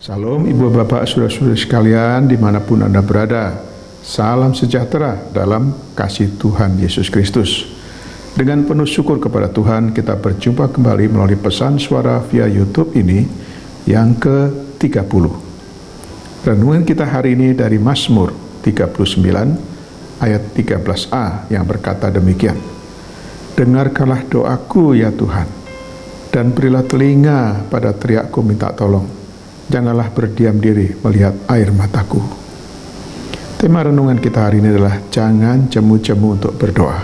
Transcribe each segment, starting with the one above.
Salam ibu bapak saudara-saudari sekalian dimanapun Anda berada. Salam sejahtera dalam kasih Tuhan Yesus Kristus. Dengan penuh syukur kepada Tuhan, kita berjumpa kembali melalui pesan suara via YouTube ini yang ke-30. Renungan kita hari ini dari Mazmur 39 ayat 13a yang berkata demikian. Dengarkanlah doaku ya Tuhan, dan berilah telinga pada teriakku minta tolong. Janganlah berdiam diri melihat air mataku. Tema renungan kita hari ini adalah jangan jemu-jemu untuk berdoa.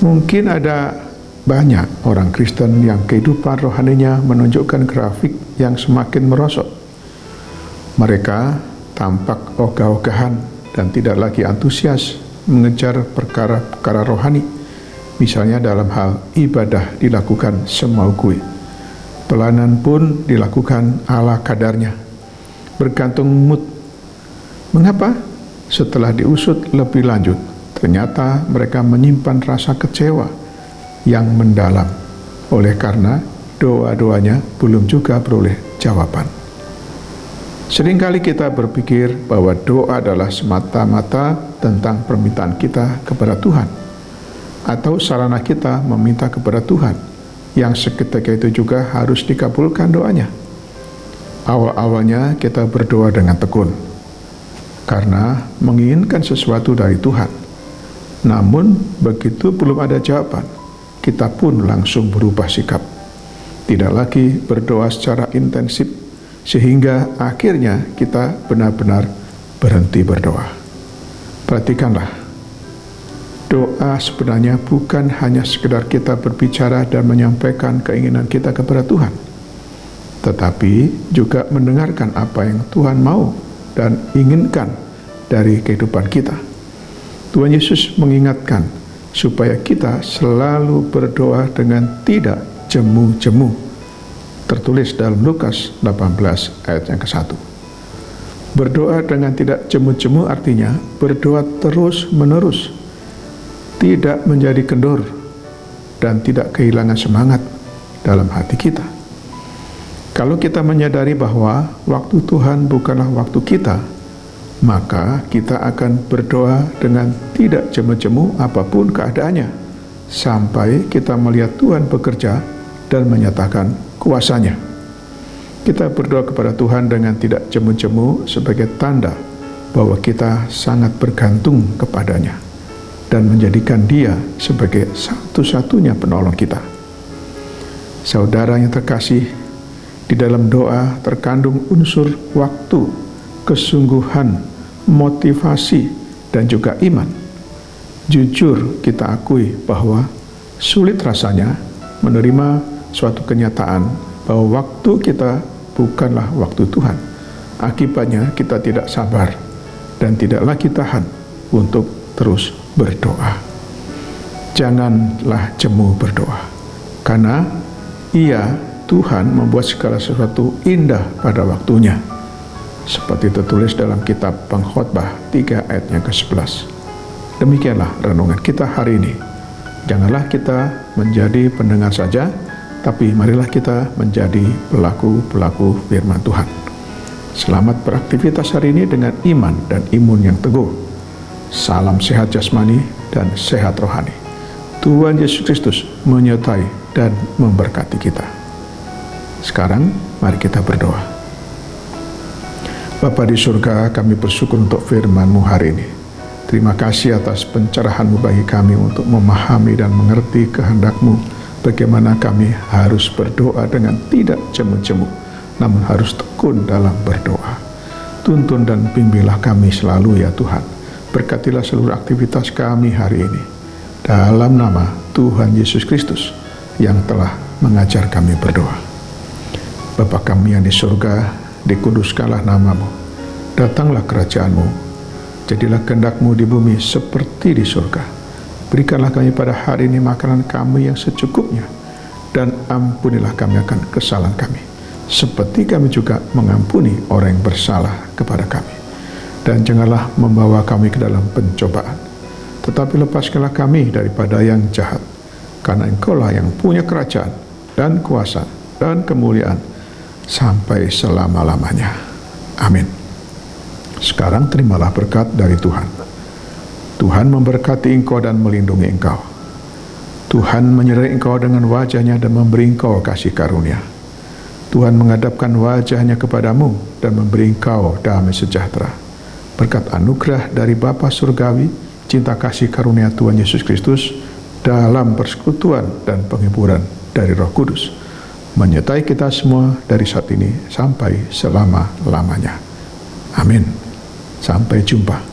Mungkin ada banyak orang Kristen yang kehidupan rohaninya menunjukkan grafik yang semakin merosot. Mereka tampak ogah-ogahan dan tidak lagi antusias mengejar perkara-perkara rohani. Misalnya dalam hal ibadah dilakukan semau gue. Pelayanan pun dilakukan ala kadarnya, bergantung mood. Mengapa? Setelah diusut lebih lanjut, ternyata mereka menyimpan rasa kecewa yang mendalam, oleh karena doa-doanya belum juga beroleh jawaban. Seringkali kita berpikir bahwa doa adalah semata-mata tentang permintaan kita kepada Tuhan, atau sarana kita meminta kepada Tuhan, yang seketika itu juga harus dikabulkan doanya. Awal-awalnya kita berdoa dengan tekun, karena menginginkan sesuatu dari Tuhan. Namun begitu belum ada jawaban, kita pun langsung berubah sikap. Tidak lagi berdoa secara intensif, sehingga akhirnya kita benar-benar berhenti berdoa. Perhatikanlah, doa sebenarnya bukan hanya sekedar kita berbicara dan menyampaikan keinginan kita kepada Tuhan, tetapi juga mendengarkan apa yang Tuhan mau dan inginkan dari kehidupan kita. Tuhan Yesus mengingatkan supaya kita selalu berdoa dengan tidak jemu-jemu. Tertulis dalam Lukas 18 ayat yang ke-1. Berdoa dengan tidak jemu-jemu artinya berdoa terus-menerus, tidak menjadi kendor dan tidak kehilangan semangat dalam hati kita. Kalau kita menyadari bahwa waktu Tuhan bukanlah waktu kita, maka kita akan berdoa dengan tidak jemu-jemu apapun keadaannya, sampai kita melihat Tuhan bekerja dan menyatakan kuasanya. Kita berdoa kepada Tuhan dengan tidak jemu-jemu sebagai tanda bahwa kita sangat bergantung kepadanya dan menjadikan Dia sebagai satu-satunya penolong kita. Saudara yang terkasih, di dalam doa terkandung unsur waktu, kesungguhan, motivasi, dan juga iman. Jujur kita akui bahwa sulit rasanya menerima suatu kenyataan bahwa waktu kita bukanlah waktu Tuhan. Akibatnya kita tidak sabar dan tidak lagi tahan untuk terus berdoa. Janganlah jemu berdoa, karena Tuhan membuat segala sesuatu indah pada waktunya, seperti tertulis dalam kitab Pengkhotbah 3 ayat yang ke-11. Demikianlah renungan kita hari ini. Janganlah kita menjadi pendengar saja, tapi marilah kita menjadi pelaku-pelaku firman Tuhan. Selamat beraktivitas hari ini dengan iman dan imun yang teguh. Salam sehat jasmani dan sehat rohani. Tuhan Yesus Kristus menyertai dan memberkati kita. Sekarang mari kita berdoa. Bapa di surga, kami bersyukur untuk firman-Mu hari ini. Terima kasih atas pencerahan-Mu bagi kami untuk memahami dan mengerti kehendak-Mu, bagaimana kami harus berdoa dengan tidak jemu-jemu, namun harus tekun dalam berdoa. Tuntun dan bimbinglah kami selalu ya Tuhan. Berkatilah seluruh aktivitas kami hari ini. Dalam nama Tuhan Yesus Kristus yang telah mengajar kami berdoa. Bapa kami yang di surga, dikuduskanlah nama-Mu. Datanglah kerajaan-Mu. Jadilah kehendak-Mu di bumi seperti di surga. Berikanlah kami pada hari ini makanan kami yang secukupnya. Dan ampunilah kami akan kesalahan kami, seperti kami juga mengampuni orang yang bersalah kepada kami. Dan janganlah membawa kami ke dalam pencobaan, tetapi lepaskanlah kami daripada yang jahat, karena Engkau-Lah yang punya kerajaan dan kuasa dan kemuliaan sampai selama-lamanya. Amin. Sekarang terimalah berkat dari Tuhan. Tuhan memberkati engkau dan melindungi engkau. Tuhan menyertai engkau dengan wajah-Nya dan memberi engkau kasih karunia. Tuhan menghadapkan wajah-Nya kepadamu dan memberi engkau damai sejahtera. Berkat anugerah dari Bapa Surgawi, cinta kasih karunia Tuhan Yesus Kristus, dalam persekutuan dan penghiburan dari Roh Kudus, menyertai kita semua dari saat ini sampai selama-lamanya. Amin. Sampai jumpa.